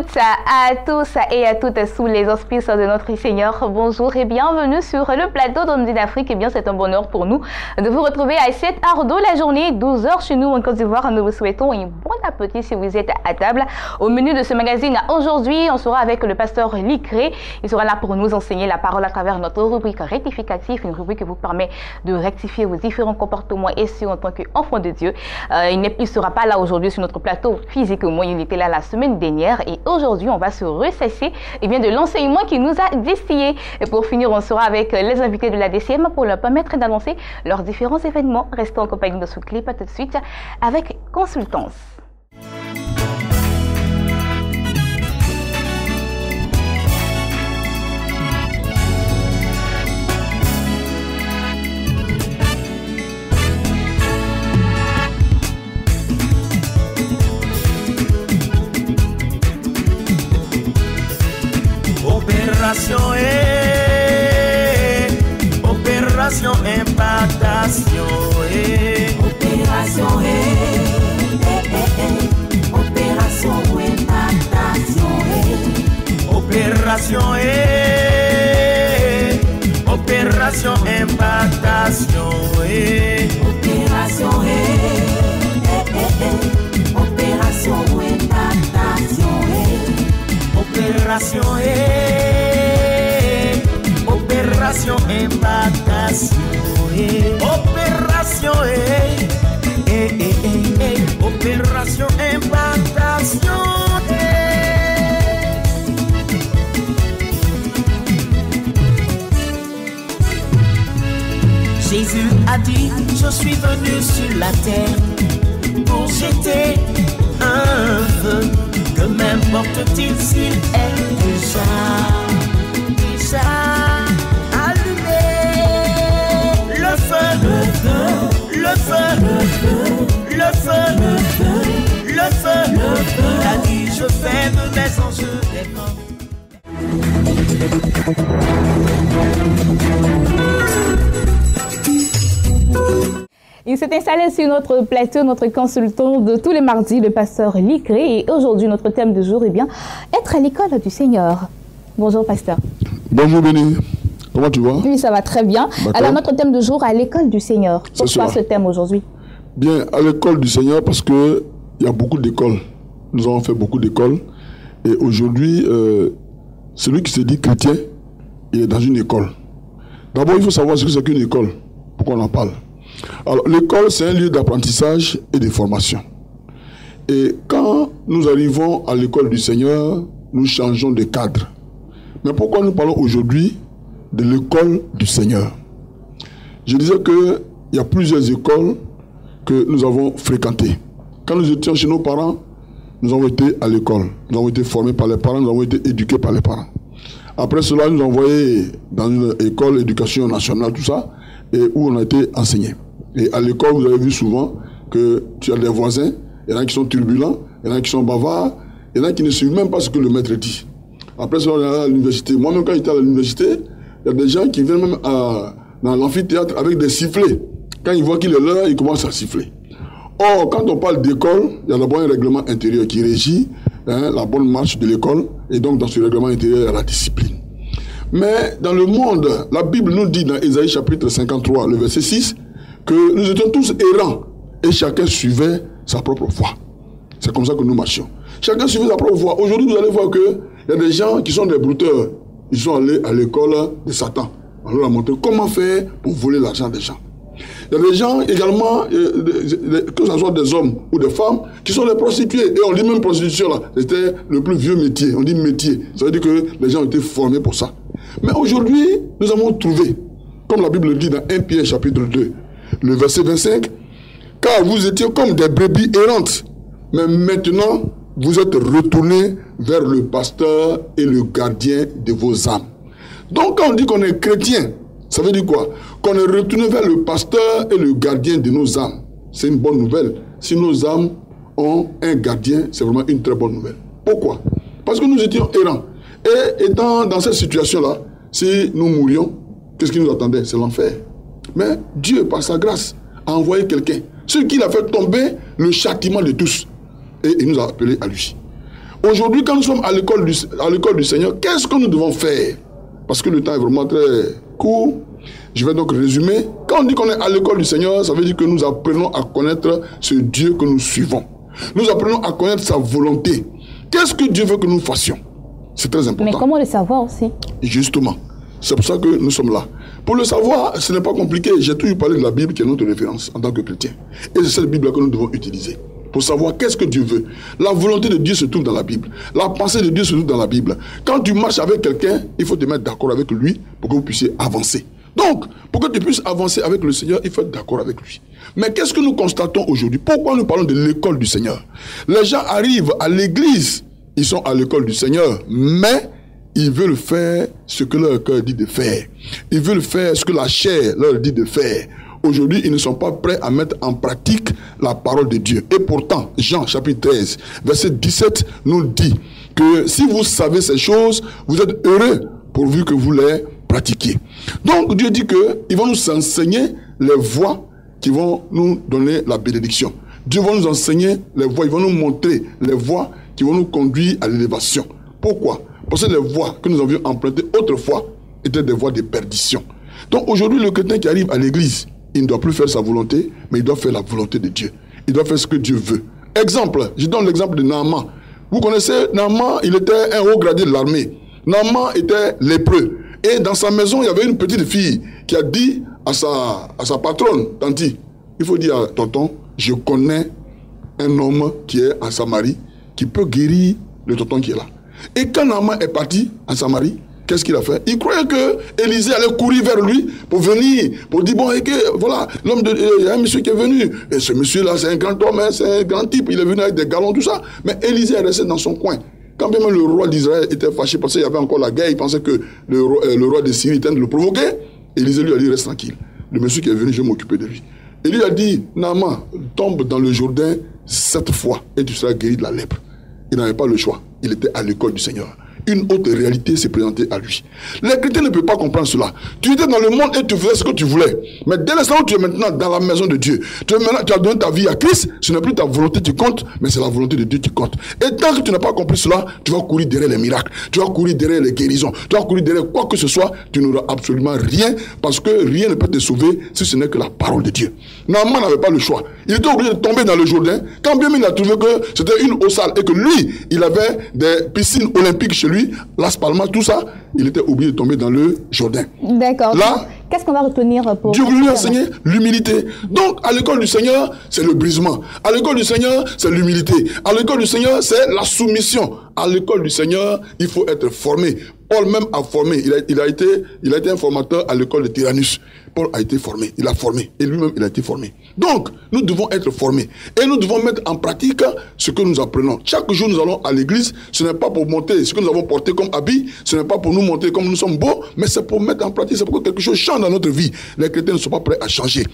toutes, à tous et à toutes sous les auspices de notre Seigneur. Bonjour et bienvenue sur le plateau d'Ondine d'Afrique. Eh bien, c'est un bonheur pour nous de vous retrouver à 7h de la journée, 12h chez nous en Côte d'Ivoire. Nous vous souhaitons un bon appétit si vous êtes à table. Au menu de ce magazine, aujourd'hui, on sera avec le pasteur Licré. Il sera là pour nous enseigner la parole à travers notre rubrique rectificative, une rubrique qui vous permet de rectifier vos différents comportements et si en tant qu'enfant de Dieu. Il ne sera pas là aujourd'hui sur notre plateau physiquement, il était là la semaine dernière et aujourd'hui on va se ressasser de l'enseignement qu'il nous a distillé. Et pour finir, on sera avec les invités de la DCM pour leur permettre d'annoncer leurs différents événements. Restons en compagnie de ce clip tout de suite avec Consultance. Opération impactation opération opération impactation opération opération impactation opération opération impactation opération opération impactation opération opération impactation Jésus a dit, je suis venu sur la terre pour jeter un feu que m'importe-t-il s'il est déjà allumé. Le feu, le feu, le feu, le feu, le feu, le feu, le feu. Il a dit, je fais de mes anges des morts. Il s'est installé sur notre plateau, notre consultant de tous les mardis, le pasteur Licré. Et aujourd'hui, notre thème du jour est être à l'école du Seigneur. Bonjour, pasteur. Bonjour, Béni. Comment tu vas? Oui, ça va très bien. Alors, notre thème du jour, à l'école du Seigneur. Pourquoi ce thème aujourd'hui? Bien, à l'école du Seigneur, parce qu'il y a beaucoup d'écoles. Nous avons fait beaucoup d'écoles. Et aujourd'hui, celui qui se dit chrétien, il est dans une école. D'abord, il faut savoir ce que c'est qu'une école. Pourquoi on en parle? Alors, l'école, c'est un lieu d'apprentissage et de formation. Et quand nous arrivons à l'école du Seigneur, nous changeons de cadre. Mais pourquoi nous parlons aujourd'hui de l'école du Seigneur? Je disais qu'il y a plusieurs écoles que nous avons fréquentées. Quand nous étions chez nos parents, nous avons été à l'école. Nous avons été formés par les parents, nous avons été éduqués par les parents. Après cela, nous avons envoyés dans une école d'éducation nationale, tout ça, et où on a été enseigné. Et à l'école, vous avez vu souvent que tu as des voisins, il y en a qui sont turbulents, il y en a qui sont bavards, il y en a qui ne suivent même pas ce que le maître dit. Après cela, on est à l'université. Moi-même, quand j'étais à l'université, il y a des gens qui viennent même dans l'amphithéâtre avec des sifflets. Quand ils voient qu'il est là, ils commencent à siffler. Or, quand on parle d'école, il y a d'abord un règlement intérieur qui régit la bonne marche de l'école. Et donc, dans ce règlement intérieur, il y a la discipline. Mais dans le monde, la Bible nous dit dans Ésaïe chapitre 53, le verset 6, que nous étions tous errants et chacun suivait sa propre voie. C'est comme ça que nous marchions. Chacun suivait sa propre voie. Aujourd'hui, vous allez voir qu'il y a des gens qui sont des brouteurs. Ils sont allés à l'école de Satan. On leur a montré comment faire pour voler l'argent des gens. Il y a des gens également, que ce soit des hommes ou des femmes, qui sont des prostituées. Et on dit même prostitution là, c'était le plus vieux métier. On dit métier. Ça veut dire que les gens ont été formés pour ça. Mais aujourd'hui, nous avons trouvé, comme la Bible le dit dans 1 Pierre chapitre 2, le verset 25, car vous étiez comme des brebis errantes, mais maintenant vous êtes retournés vers le pasteur et le gardien de vos âmes. Donc quand on dit qu'on est chrétien, ça veut dire quoi? Qu'on est retourné vers le pasteur et le gardien de nos âmes. C'est une bonne nouvelle. Si nos âmes ont un gardien, c'est vraiment une très bonne nouvelle. Pourquoi? Parce que nous étions errants. Et étant dans cette situation-là, si nous mourions, qu'est-ce qui nous attendait? C'est l'enfer. Mais Dieu, par sa grâce, a envoyé quelqu'un. Ce qui l'a fait tomber le châtiment de tous. Et il nous a appelés à lui. Aujourd'hui, quand nous sommes à l'école du Seigneur, qu'est-ce que nous devons faire? Parce que le temps est vraiment très court. Je vais donc résumer. Quand on dit qu'on est à l'école du Seigneur, ça veut dire que nous apprenons à connaître ce Dieu que nous suivons. Nous apprenons à connaître sa volonté. Qu'est-ce que Dieu veut que nous fassions? C'est très important. Mais comment le savoir aussi? Justement, c'est pour ça que nous sommes là. Pour le savoir, ce n'est pas compliqué. J'ai toujours parlé de la Bible qui est notre référence en tant que chrétien. Et c'est cette Bible-là que nous devons utiliser pour savoir qu'est-ce que Dieu veut. La volonté de Dieu se trouve dans la Bible. La pensée de Dieu se trouve dans la Bible. Quand tu marches avec quelqu'un, il faut te mettre d'accord avec lui pour que vous puissiez avancer. Donc, pour que tu puisses avancer avec le Seigneur, il faut être d'accord avec lui. Mais qu'est-ce que nous constatons aujourd'hui? Pourquoi nous parlons de l'école du Seigneur? Les gens arrivent à l'église, ils sont à l'école du Seigneur, mais ils veulent faire ce que leur cœur dit de faire. Ils veulent faire ce que la chair leur dit de faire. Aujourd'hui, ils ne sont pas prêts à mettre en pratique la parole de Dieu. Et pourtant, Jean chapitre 13, verset 17 nous dit que si vous savez ces choses, vous êtes heureux pourvu que vous les pratiquiez. Donc, Dieu dit qu'il va nous enseigner les voies qui vont nous donner la bénédiction. Dieu va nous enseigner les voies, il va nous montrer les voies qui vont nous conduire à l'élévation. Pourquoi? Parce que les voies que nous avions empruntées autrefois étaient des voies de perdition. Donc aujourd'hui, le chrétien qui arrive à l'église, il ne doit plus faire sa volonté, mais il doit faire la volonté de Dieu. Il doit faire ce que Dieu veut. Exemple, je donne l'exemple de Naaman. Vous connaissez Naaman, il était un haut gradé de l'armée. Naaman était lépreux. Et dans sa maison, il y avait une petite fille qui a dit à sa patronne, Tanti, il faut dire à tonton, je connais un homme qui est en Samarie, qui peut guérir le tonton qui est là. Et quand Naaman est parti en Samarie, qu'est-ce qu'il a fait? Il croyait que Élisée allait courir vers lui pour venir, pour dire, bon, et que, voilà, il y a un monsieur qui est venu. Et ce monsieur-là, c'est un grand homme, hein, c'est un grand type. Il est venu avec des galons, tout ça. Mais Élisée est resté dans son coin. Quand bien même le roi d'Israël était fâché parce qu'il y avait encore la guerre, il pensait que le roi de Syrie était en train de le provoquer. Élisée lui a dit, reste tranquille. Le monsieur qui est venu, je vais m'occuper de lui. Et lui a dit, Naaman, tombe dans le Jourdain 7 fois et tu seras guéri de la lèpre. Il n'avait pas le choix. Il était à l'école du Seigneur. Une autre réalité s'est présentée à lui. Les chrétiens ne peuvent pas comprendre cela. Tu étais dans le monde et tu faisais ce que tu voulais. Mais dès l'instant où tu es maintenant dans la maison de Dieu, tu as donné ta vie à Christ, ce n'est plus ta volonté qui compte, mais c'est la volonté de Dieu qui compte. Et tant que tu n'as pas compris cela, tu vas courir derrière les miracles, tu vas courir derrière les guérisons, tu vas courir derrière quoi que ce soit, tu n'auras absolument rien, parce que rien ne peut te sauver si ce n'est que la parole de Dieu. Naaman n'avait pas le choix. Il était obligé de tomber dans le Jourdain, quand bien il a trouvé que c'était une eau sale et que lui, il avait des piscines olympiques chez lui, Las Palmas, tout ça, il était obligé de tomber dans le Jourdain. D'accord. Là, qu'est-ce qu'on va retenir pour... Dieu voulait lui enseigner l'humilité. Donc, à l'école du Seigneur, c'est le brisement. À l'école du Seigneur, c'est l'humilité. À l'école du Seigneur, c'est la soumission. À l'école du Seigneur, il faut être formé. Paul même a formé. Il a été un formateur à l'école de Tyrannus. Paul a été formé. Il a formé. Et lui-même, il a été formé. Donc, nous devons être formés. Et nous devons mettre en pratique ce que nous apprenons. Chaque jour, nous allons à l'église. Ce n'est pas pour monter ce que nous avons porté comme habit. Ce n'est pas pour nous montrer comme nous sommes beaux. Mais c'est pour mettre en pratique. C'est pour que quelque chose change dans notre vie. Les chrétiens ne sont pas prêts à changer.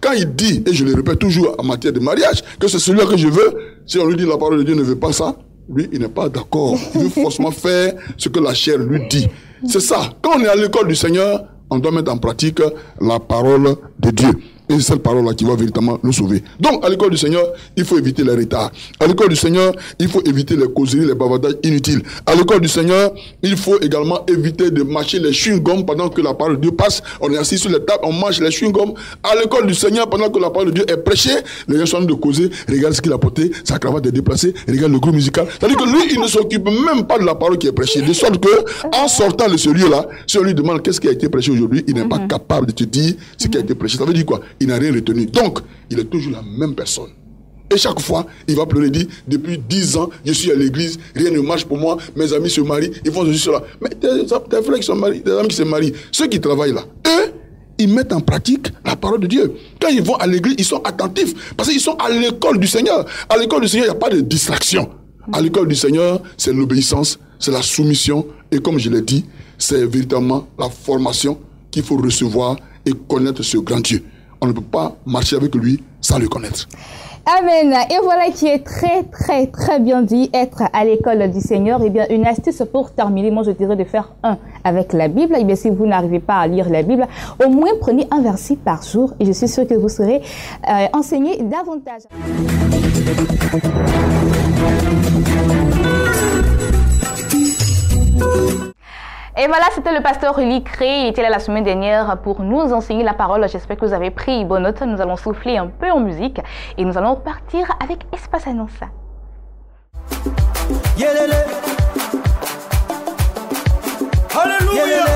Quand il dit, et je le répète toujours en matière de mariage, que c'est celui-là que je veux, si on lui dit la parole de Dieu ne veut pas ça, lui, il n'est pas d'accord. Il veut forcément faire ce que la chair lui dit. C'est ça. Quand on est à l'école du Seigneur, on doit mettre en pratique la parole de Dieu. Et c'est cette parole-là qui va véritablement nous sauver. Donc, à l'école du Seigneur, il faut éviter les retards. À l'école du Seigneur, il faut éviter les causeries, les bavardages inutiles. À l'école du Seigneur, il faut également éviter de mâcher les chewing-gums pendant que la parole de Dieu passe. On est assis sur les tables, on mâche les chewing-gums. À l'école du Seigneur, pendant que la parole de Dieu est prêchée, les gens sont en train de causer. Regarde ce qu'il a porté, sa cravate est déplacée. Regarde le groupe musical. C'est-à-dire que lui, il ne s'occupe même pas de la parole qui est prêchée. De sorte que, en sortant de ce lieu-là, si on lui demande qu'est-ce qui a été prêché aujourd'hui, il n'est pas capable de te dire ce qui a été prêché. Ça veut dire quoi? Il n'a rien retenu. Donc, il est toujours la même personne. Et chaque fois, il va pleurer, dire, depuis 10 ans, je suis à l'église, rien ne marche pour moi, mes amis se marient, ils font ceci, cela. Mais tes frères qui sont mariés, tes amis qui se marient, ceux qui travaillent là, eux, ils mettent en pratique la parole de Dieu. Quand ils vont à l'église, ils sont attentifs, parce qu'ils sont à l'école du Seigneur. À l'école du Seigneur, il n'y a pas de distraction. À l'école du Seigneur, c'est l'obéissance, c'est la soumission, et comme je l'ai dit, c'est véritablement la formation qu'il faut recevoir et connaître ce grand Dieu. On ne peut pas marcher avec lui sans le connaître. Amen. Et voilà qui est très bien dit, être à l'école du Seigneur. Eh bien, une astuce pour terminer, moi je dirais de faire un avec la Bible. Eh bien, si vous n'arrivez pas à lire la Bible, au moins prenez un verset par jour et je suis sûre que vous serez enseigné davantage. Et voilà, c'était le pasteur Uli Cré. Il était là la semaine dernière pour nous enseigner la parole. J'espère que vous avez pris bonne note. Nous allons souffler un peu en musique et nous allons partir avec Espace Annonce. Alléluia.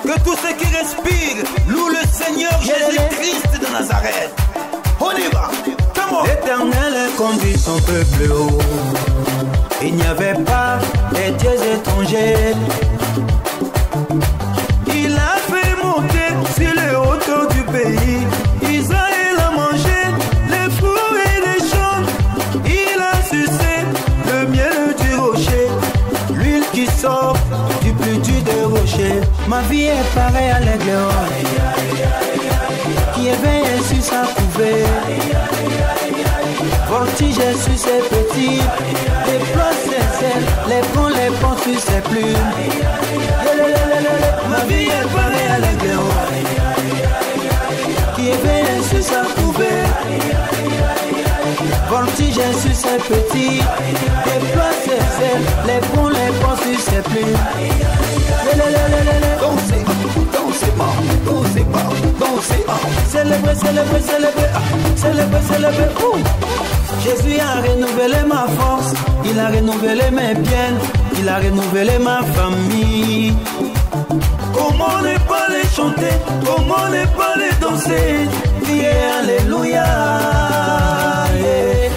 Que tous ceux qui respirent louent le Seigneur Jésus-Christ de Nazareth. On y va. L'Éternel conduit son peuple haut. Il n'y avait pas des dieux étrangers. Il a fait monter sur les hauteurs du pays. Israël a mangé les fruits et les champs. Il a sucé le miel du rocher, l'huile qui sort du plus dur des rochers. Ma vie est pareille à l'aigle qui éveille sur sa couvée. Voltige sur ses petits, déploie ses ailes, les prend sur ses plumes. Ma vie est pareille à l'aigle qui éveille sur sa couvée. Voltige sur ses petits, déploie ses ailes, les prend sur ses plumes. Dansez, dansez pas, dansez pas, dansez pas. Célébrez, célébrez, célébrez, célébrez, célébrez. Jésus a renouvelé ma force, il a renouvelé mes biens, il a renouvelé ma famille. Comment ne pas les chanter, comment ne pas les danser, crier alléluia.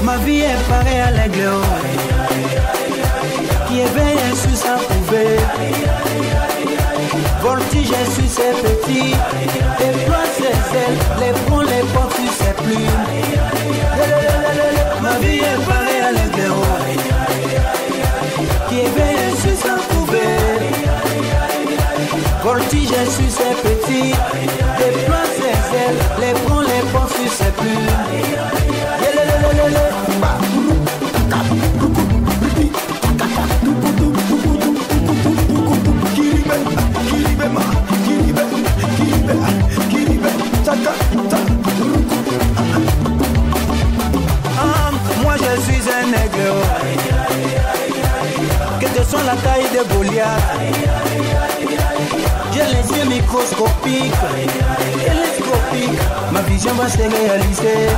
Ma vie est pareille à l'aigle qui éveille sur sa couvée. Voltige sur ses petits, déploie ses ailes, les porte sur ses plumes. Ma vie est pareille à l'aigle qui éveille sur sa couvée. Voltige sur ses petits, déploie ses ailes, les porte sur ses plumes. Moi je suis un aigle, quelle que soit la taille de Goliath. J'ai les yeux microscopiques, télescopiques, ma vision va se réaliser.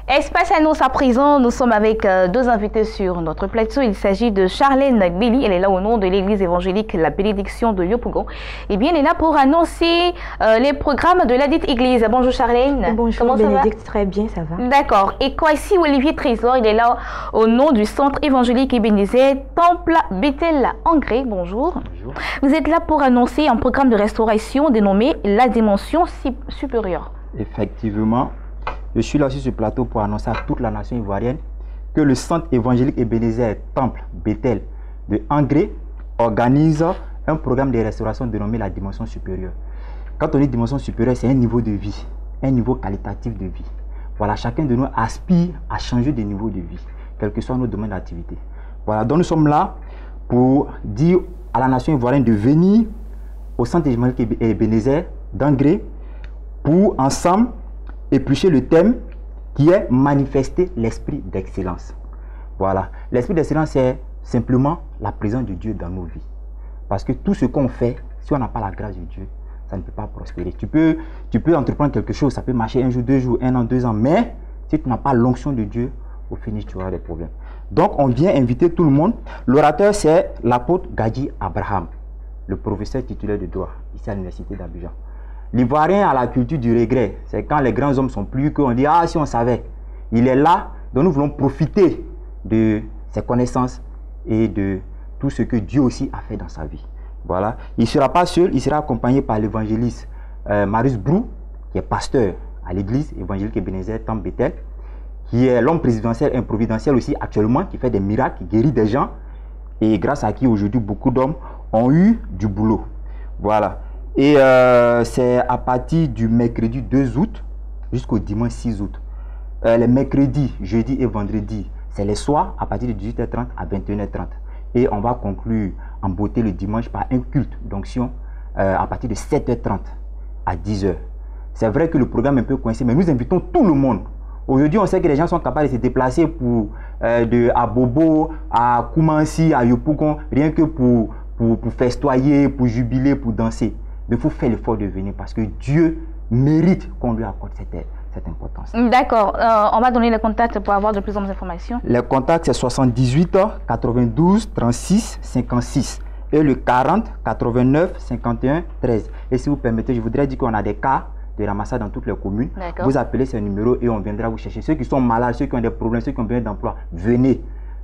Espace Annonce à présent, nous sommes avec deux invités sur notre plateau. Il s'agit de Charlène Billy, elle est là au nom de l'église évangélique La Bénédiction de Yopougon. Et bien, elle est là pour annoncer les programmes de la dite église. Bonjour Charlène. Bonjour. Comment ça va? Très bien, ça va. D'accord. Et quoi ici, Olivier Trésor, il est là au nom du centre évangélique Ebenezer, Temple Bethel Angré. Bonjour. Bonjour. Vous êtes là pour annoncer un programme de restauration dénommé La Dimension Supérieure. Effectivement. Je suis là sur ce plateau pour annoncer à toute la nation ivoirienne que le centre évangélique Ebenezer Temple Bethel de Angré organise un programme de restauration dénommé la dimension supérieure. Quand on dit dimension supérieure, c'est un niveau de vie, un niveau qualitatif de vie. Voilà, chacun de nous aspire à changer de niveau de vie, quel que soit nos domaines d'activité. Voilà, donc nous sommes là pour dire à la nation ivoirienne de venir au centre évangélique Ebenezer d'Angré pour ensemble éplucher le thème qui est manifester l'esprit d'excellence. Voilà, l'esprit d'excellence c'est simplement la présence de Dieu dans nos vies. Parce que tout ce qu'on fait, si on n'a pas la grâce de Dieu, ça ne peut pas prospérer. Tu peux entreprendre quelque chose, ça peut marcher un jour, 2 jours, 1 an, 2 ans, mais si tu n'as pas l'onction de Dieu, au finish tu auras des problèmes. Donc on vient inviter tout le monde. L'orateur c'est l'apôtre Gadji Abraham, le professeur titulaire de droit ici à l'université d'Abidjan. L'Ivoirien a la culture du regret. C'est quand les grands hommes sont plus qu'on dit « Ah, si on savait ». Il est là, donc nous voulons profiter de ses connaissances et de tout ce que Dieu aussi a fait dans sa vie. Voilà. Il ne sera pas seul, il sera accompagné par l'évangéliste Marius Brou, qui est pasteur à l'église évangélique Ebenezer Temple Bethel, qui est l'homme présidentiel et providentiel aussi actuellement, qui fait des miracles, qui guérit des gens, et grâce à qui aujourd'hui beaucoup d'hommes ont eu du boulot. Voilà. Et c'est à partir du mercredi 2 août jusqu'au dimanche 6 août. Les mercredis, jeudi et vendredi, c'est les soirs à partir de 18h30 à 21h30. Et on va conclure en beauté le dimanche par un culte d'onction à partir de 7h30 à 10h. C'est vrai que le programme est un peu coincé, mais nous invitons tout le monde. Aujourd'hui, on sait que les gens sont capables de se déplacer à Bobo, à Koumansi, à Yopougon, rien que pour festoyer, pour jubiler, pour danser. Mais il faut faire l'effort de venir parce que Dieu mérite qu'on lui accorde cette importance. D'accord. On va donner les contacts pour avoir de plus en plus d'informations. Les contacts, c'est 78 92 36 56 et le 40 89 51 13. Et si vous permettez, je voudrais dire qu'on a des cas de ramassage dans toutes les communes. Vous appelez ce numéro et on viendra vous chercher. Ceux qui sont malades, ceux qui ont des problèmes, ceux qui ont besoin d'emploi, venez.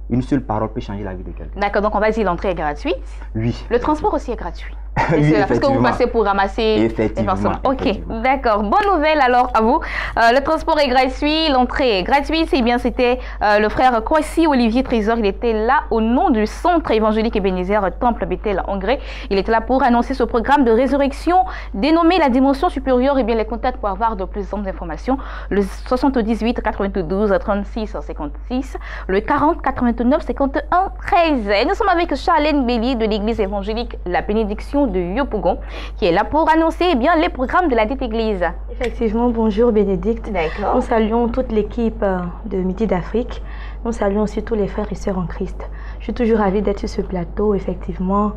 Une seule parole peut changer la vie de quelqu'un. D'accord, donc on va dire l'entrée est gratuite. Oui. Le transport aussi est gratuit. Oui, parce que vous passez pour ramasser. Effectivement. Ok, d'accord. Bonne nouvelle alors à vous. Le transport est gratuit, l'entrée est gratuite. C'est bien, c'était le frère Kwasi Olivier Trésor. Il était là au nom du centre évangélique Ebenezer Temple Bethel en Hongrie. Il était là pour annoncer ce programme de résurrection dénommé la dimension supérieure. Et bien les contacts pour avoir de plus d'informations. Le 78 92 36 56, le 40 89 51 13. Et nous sommes avec Charlène Bélier de l'église évangélique La Bénédiction de Yopougon, qui est là pour annoncer bien les programmes de la dite église. Effectivement, bonjour Bénédicte. D'accord. Nous saluons toute l'équipe de Midi d'Afrique. Nous saluons aussi tous les frères et sœurs en Christ. Je suis toujours ravie d'être sur ce plateau. Effectivement,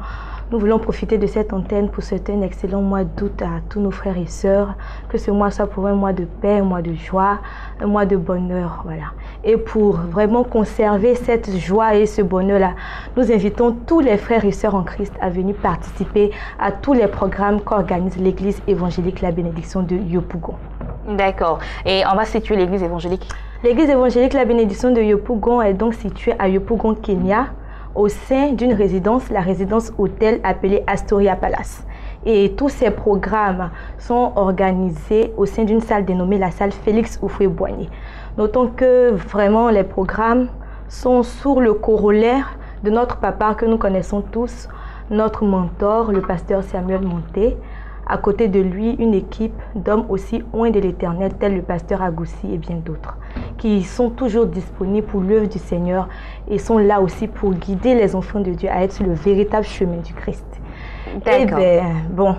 nous voulons profiter de cette antenne pour souhaiter un excellent mois d'août à tous nos frères et sœurs. Que ce mois soit pour un mois de paix, un mois de joie, un mois de bonheur. Voilà. Et pour vraiment conserver cette joie et ce bonheur-là, nous invitons tous les frères et sœurs en Christ à venir participer à tous les programmes qu'organise l'église évangélique La Bénédiction de Yopougon. D'accord. Et on va situer l'église évangélique. L'église évangélique La Bénédiction de Yopougon est donc située à Yopougon, Kenya, au sein d'une résidence, la résidence hôtel appelée Astoria Palace. Et tous ces programmes sont organisés au sein d'une salle dénommée la salle Félix Houphouët-Boigny. Notons que vraiment les programmes sont sous le corollaire de notre papa que nous connaissons tous, notre mentor, le pasteur Samuel Monté. À côté de lui, une équipe d'hommes aussi loin de l'Éternel, tels le pasteur Agoussi et bien d'autres, qui sont toujours disponibles pour l'œuvre du Seigneur et sont là aussi pour guider les enfants de Dieu à être sur le véritable chemin du Christ. D'accord. Bon,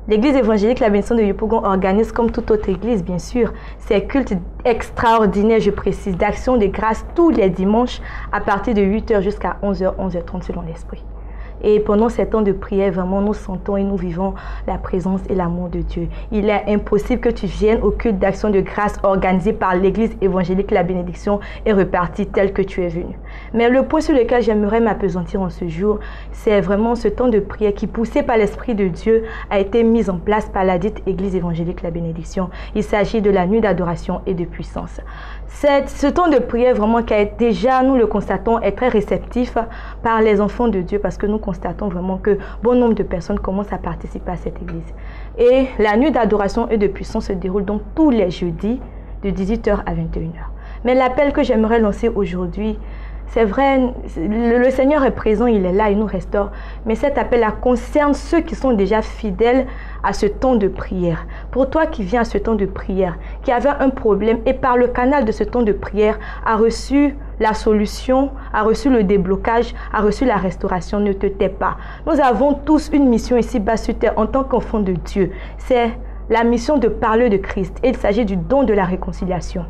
l'église évangélique La Bénédiction de Yopougon organise, comme toute autre église, bien sûr, ses cultes extraordinaires, je précise, d'action de grâce tous les dimanches à partir de 8h jusqu'à 11h, 11h30 selon l'Esprit. Et pendant ces temps de prière, vraiment, nous sentons et nous vivons la présence et l'amour de Dieu. Il est impossible que tu viennes au culte d'action de grâce organisé par l'église évangélique La Bénédiction et reparti tel que tu es venu. Mais le point sur lequel j'aimerais m'appesantir en ce jour, c'est vraiment ce temps de prière qui, poussé par l'Esprit de Dieu, a été mis en place par la dite église évangélique La Bénédiction. Il s'agit de la nuit d'adoration et de puissance. Ce temps de prière vraiment qui a déjà, nous le constatons, est très réceptif par les enfants de Dieu parce que nous constatons vraiment que bon nombre de personnes commencent à participer à cette église. Et la nuit d'adoration et de puissance se déroule donc tous les jeudis de 18h à 21h. Mais l'appel que j'aimerais lancer aujourd'hui, c'est vrai, le Seigneur est présent, il est là, il nous restaure. Mais cet appel-là concerne ceux qui sont déjà fidèles à ce temps de prière. Pour toi qui viens à ce temps de prière, qui avait un problème et par le canal de ce temps de prière a reçu la solution, a reçu le déblocage, a reçu la restauration, ne te tais pas. Nous avons tous une mission ici-bas sur terre en tant qu'enfants de Dieu. C'est la mission de parler de Christ et il s'agit du don de la réconciliation.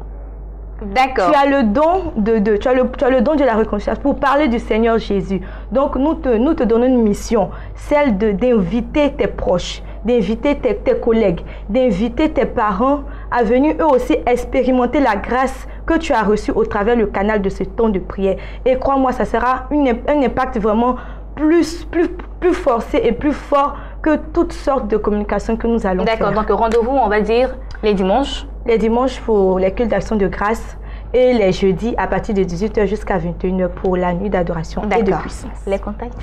D'accord. Tu as le don tu as le don de la réconciliation pour parler du Seigneur Jésus. Donc nous te donnons une mission, celle d'inviter tes proches, d'inviter tes collègues, d'inviter tes parents à venir eux aussi expérimenter la grâce que tu as reçue au travers le canal de ce temps de prière. Et crois-moi, ça sera un impact vraiment plus forcé et plus fort que toutes sortes de communications que nous allons faire. D'accord, donc rendez-vous, on va dire, les dimanches. Les dimanches pour les cultes d'action de grâce et les jeudis à partir de 18h jusqu'à 21h pour la nuit d'adoration et de puissance. Les contacts?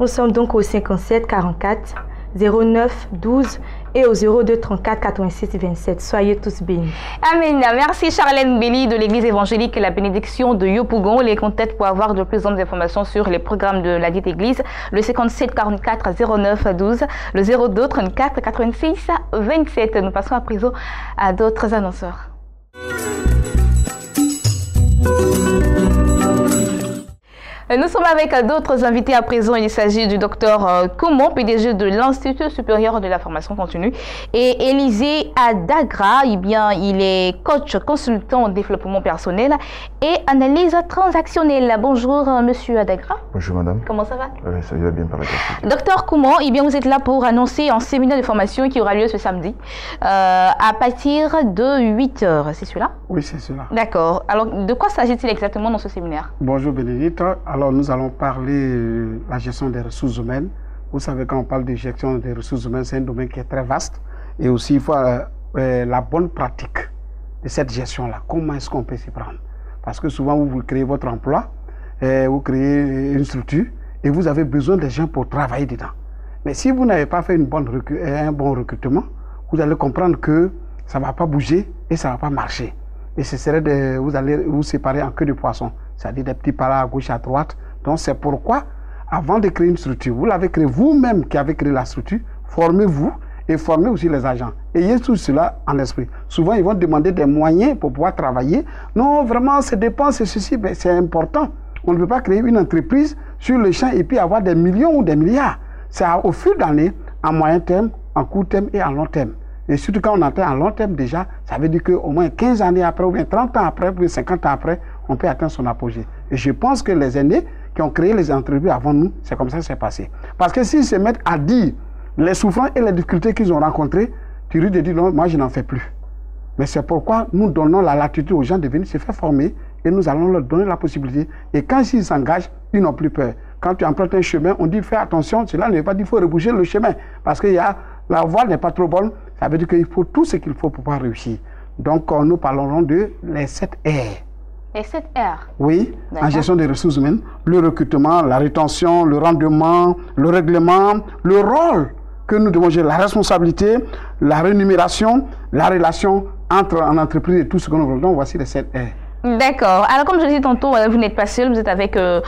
Nous sommes donc au 57 44 09 12 et au 02 34 86 27. Soyez tous bénis. Amen. Merci Charlène Belli de l'église évangélique La Bénédiction de Yopougon. Les contacts pour avoir de plus d'informations sur les programmes de la dite église, le 57 44 09 12, le 02 34 86 27. Nous passons à présent à d'autres annonceurs. Nous sommes avec d'autres invités à présent. Il s'agit du docteur Koumon, PDG de l'Institut supérieur de la formation continue, et Élisée Adagra. Eh bien, il est coach consultant en développement personnel et analyse transactionnelle. Bonjour, monsieur Adagra. Bonjour, madame. Comment ça va? Ça va bien par la grâce. Docteur Koumon, eh bien, vous êtes là pour annoncer un séminaire de formation qui aura lieu ce samedi à partir de 8h. C'est celui-là? Oui, c'est cela. D'accord. Alors, de quoi s'agit-il exactement dans ce séminaire? Bonjour, Bénédicte. Alors, nous allons parler de la gestion des ressources humaines. Vous savez, quand on parle de gestion des ressources humaines, c'est un domaine qui est très vaste. Et aussi, il faut la bonne pratique de cette gestion-là. Comment est-ce qu'on peut s'y prendre? Parce que souvent, vous créez votre emploi, vous créez une structure, et vous avez besoin des gens pour travailler dedans. Mais si vous n'avez pas fait un bon recrutement, vous allez comprendre que ça ne va pas bouger et ça ne va pas marcher. Et ce serait vous allez vous séparer en queue de poisson, c'est-à-dire des petits paras à gauche, à droite. Donc c'est pourquoi, avant de créer une structure, vous l'avez créée vous-même qui avez créé la structure, formez-vous et formez aussi les agents. Ayez tout cela en esprit. Souvent, ils vont demander des moyens pour pouvoir travailler. Non, vraiment, c'est dépenses, c'est ceci, mais c'est important. On ne peut pas créer une entreprise sur le champ et puis avoir des millions ou des milliards. C'est au fil d'années, en moyen terme, en court terme et en long terme. Et surtout quand on atteint en long terme déjà, ça veut dire qu'au moins 15 années après, ou bien 30 ans après, ou bien 50 ans après, on peut atteindre son apogée. Et je pense que les aînés qui ont créé les entreprises avant nous, c'est comme ça que c'est passé. Parce que s'ils se mettent à dire les souffrances et les difficultés qu'ils ont rencontrées, tu risques de dire non, moi je n'en fais plus. Mais c'est pourquoi nous donnons la latitude aux gens de venir se faire former et nous allons leur donner la possibilité. Et quand ils s'engagent, ils n'ont plus peur. Quand tu empruntes un chemin, on dit fais attention, cela ne veut pas dire qu'il faut reboucher le chemin. Parce que la voie n'est pas trop bonne, ça veut dire qu'il faut tout ce qu'il faut pour pouvoir réussir. Donc nous parlerons de les 7 R. Les 7 R? Oui, en gestion des ressources humaines, le recrutement, la rétention, le rendement, le règlement, le rôle que nous devons gérer, la responsabilité, la rémunération, la relation entre en entreprise et tout ce que nous voulons. Donc voici les 7 R. D'accord. Alors, comme je l'ai dit tantôt, vous n'êtes pas seul, vous êtes avec M.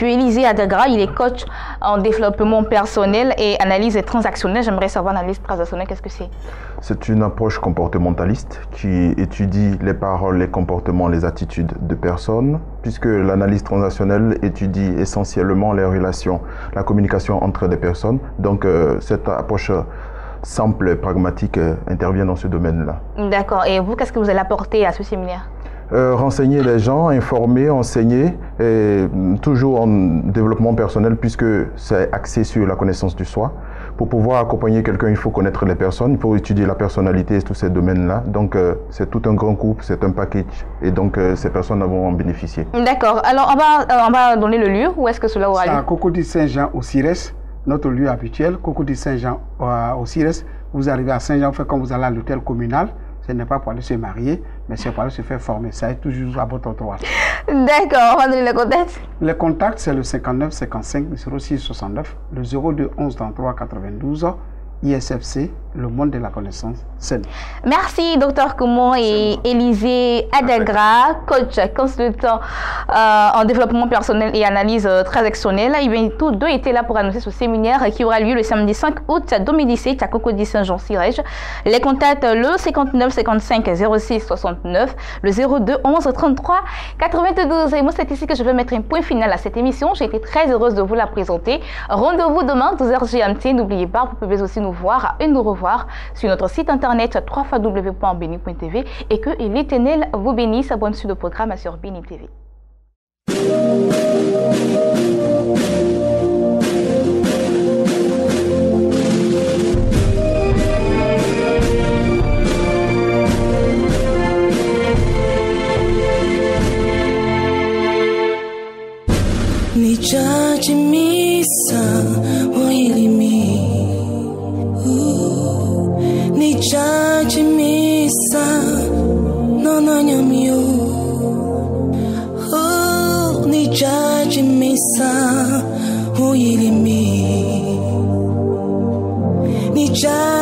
Élisée Adagra. Il est coach en développement personnel et analyse transactionnelle. J'aimerais savoir l'analyse transactionnelle, qu'est-ce que c'est? C'est une approche comportementaliste qui étudie les paroles, les comportements, les attitudes de personnes, puisque l'analyse transactionnelle étudie essentiellement les relations, la communication entre des personnes. Donc, cette approche simple et pragmatique intervient dans ce domaine-là. D'accord. Et vous, qu'est-ce que vous allez apporter à ce séminaire? Renseigner les gens, informer, enseigner, et toujours en développement personnel puisque c'est axé sur la connaissance du soi. Pour pouvoir accompagner quelqu'un, il faut connaître les personnes, il faut étudier la personnalité et tous ces domaines-là. Donc c'est tout un grand groupe, c'est un package et donc ces personnes vont en bénéficier. D'accord. Alors on va donner le lieu, où est-ce que cela aura lieu? C'est à Cocody Saint-Jean au Cires, notre lieu habituel, Cocody Saint-Jean au Cires. Vous arrivez à Saint-Jean, vous faites comme vous allez à l'hôtel communal. Ce n'est pas pour aller se marier, mais c'est pour aller se faire former. Ça est toujours à votre droite. D'accord, on va donner les contacts. Les contacts, c'est le 59 55 06 69, le 02 11 33 92, ISFC, le monde de la connaissance saine. Merci, Dr Koumon et Élisée Adagra, coach consultant en développement personnel et analyse transactionnelle. Tous deux étaient là pour annoncer ce séminaire qui aura lieu le samedi 5 août 2017 à Cocody Saint-Jean-Sirège. Les contacts, le 59 55 06 69, le 02 11 33 92. Et moi, c'est ici que je vais mettre un point final à cette émission. J'ai été très heureuse de vous la présenter. Rendez-vous demain, 12h GMT. N'oubliez pas, vous pouvez aussi nous voir et nous revoir sur notre site internet www.beni.tv et que l'Éternel vous bénisse. Bonne suite de programme sur Beni TV. Nijaji misa wailimi Nijaji misa nana nyamio Nijaji misa wailimi jamais.